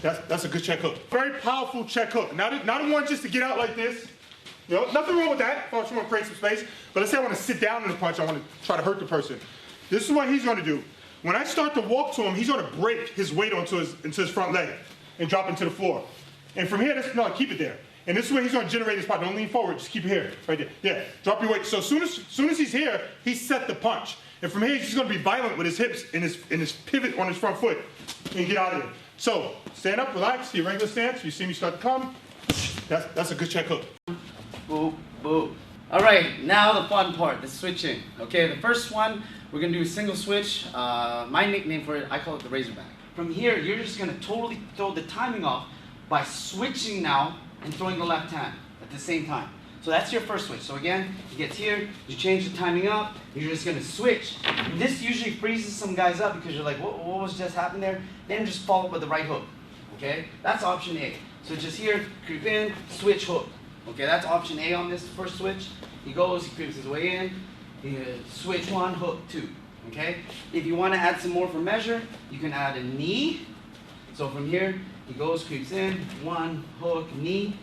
That's a good check hook. Very powerful check hook. Not the one just to get out like this. You know, nothing wrong with that. If I just want to create some space. But let's say I want to sit down in the punch. I want to try to hurt the person. This is what he's going to do. When I start to walk to him, he's going to break his weight into his front leg and drop into the floor. And from here, keep it there. And this is where he's going to generate his power. Don't lean forward. Just keep it here, right there. Yeah, drop your weight. So as soon as he's here, he set the punch. And from here, he's just going to be violent with his hips and his pivot on his front foot and get out of there. So stand up, relax, your regular stance. You see me start to come. That's a good check hook. Boop, boop. All right, now the fun part, the switching. Okay, the first one, we're gonna do a single switch. My nickname for it, I call it the Razorback. From here, you're just gonna totally throw the timing off by switching now and throwing the left hand at the same time. So that's your first switch. So again, he gets here, you change the timing up, you're just gonna switch. And this usually freezes some guys up because you're like, what was just happening there? Then just follow up with the right hook, okay? That's option A. So just here, creep in, switch hook. Okay, that's option A on this first switch. He goes, he creeps his way in, switch one, hook two, okay? If you wanna add some more for measure, you can add a knee. So from here, he goes, creeps in, one, hook, knee,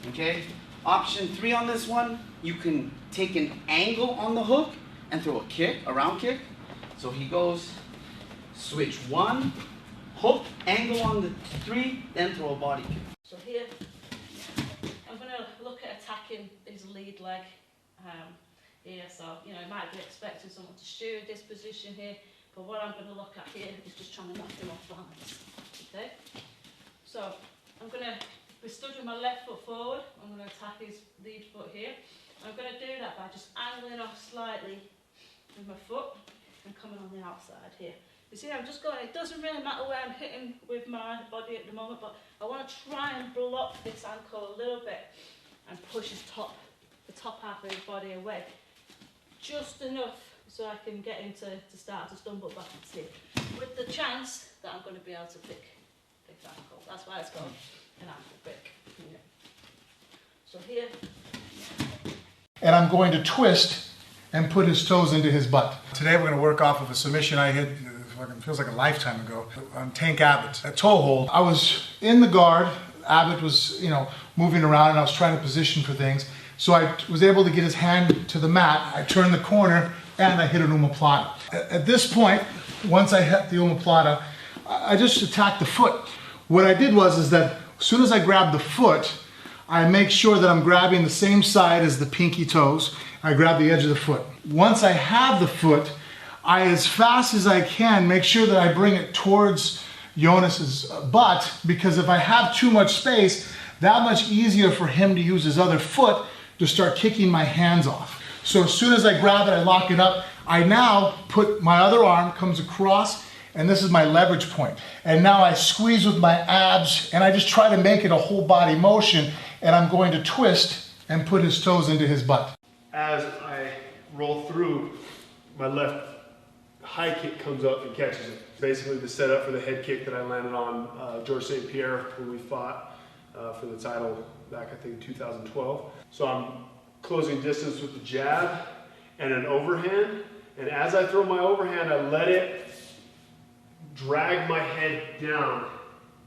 okay? Option 3 on this one, you can take an angle on the hook and throw a kick, a round kick. So he goes, switch 1, hook, angle on the 3, then throw a body kick. So here, I'm going to look at attacking his lead leg here. So, you know, I might be expecting someone to shoot this position here, but what I'm going to look at here is just trying to knock him off balance. Okay? So, I'm going to be stood with my left foot forward. I'm going to attack his lead foot here. I'm going to do that by just angling off slightly with my foot and coming on the outside here. You see, I'm just going, it doesn't really matter where I'm hitting with my body at the moment, but I want to try and block this ankle a little bit and push the top half of his body away. Just enough so I can get him to start to stumble back and see. With the chance that I'm going to be able to pick the ankle. That's why it's called an ankle pick. Yeah. So here. And I'm going to twist and put his toes into his butt. Today we're going to work off of a submission I hit, it feels like a lifetime ago, on Tank Abbott, a toe hold. I was in the guard, Abbott was, moving around and I was trying to position for things. So I was able to get his hand to the mat, I turned the corner and I hit an omoplata. At this point, once I hit the omoplata, I just attacked the foot. What I did was that as soon as I grab the foot, I make sure that I'm grabbing the same side as the pinky toes. I grab the edge of the foot. Once I have the foot, I, as fast as I can, make sure that I bring it towards Jonas's butt, because if I have too much space, that much easier for him to use his other foot to start kicking my hands off. So as soon as I grab it, I lock it up. I now put my other arm, comes across, and this is my leverage point. And now I squeeze with my abs, and I just try to make it a whole body motion, and I'm going to twist and put his toes into his butt. As I roll through, my left high kick comes up and catches it. Basically the setup for the head kick that I landed on George St. Pierre when we fought for the title back, I think, 2012. So I'm closing distance with the jab and an overhand. And as I throw my overhand, I let it drag my head down.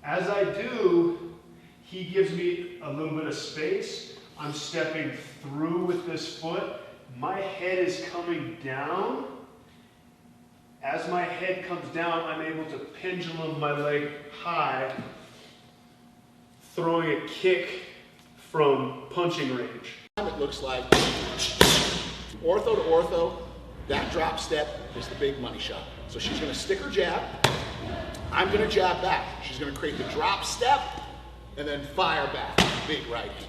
As I do, he gives me a little bit of space. I'm stepping through with this foot. My head is coming down. As my head comes down, I'm able to pendulum my leg high, throwing a kick from punching range. It looks like ortho to ortho, that drop step is the big money shot. So she's gonna stick her jab, I'm gonna jab back. She's gonna create the drop step and then fire back, big right hand.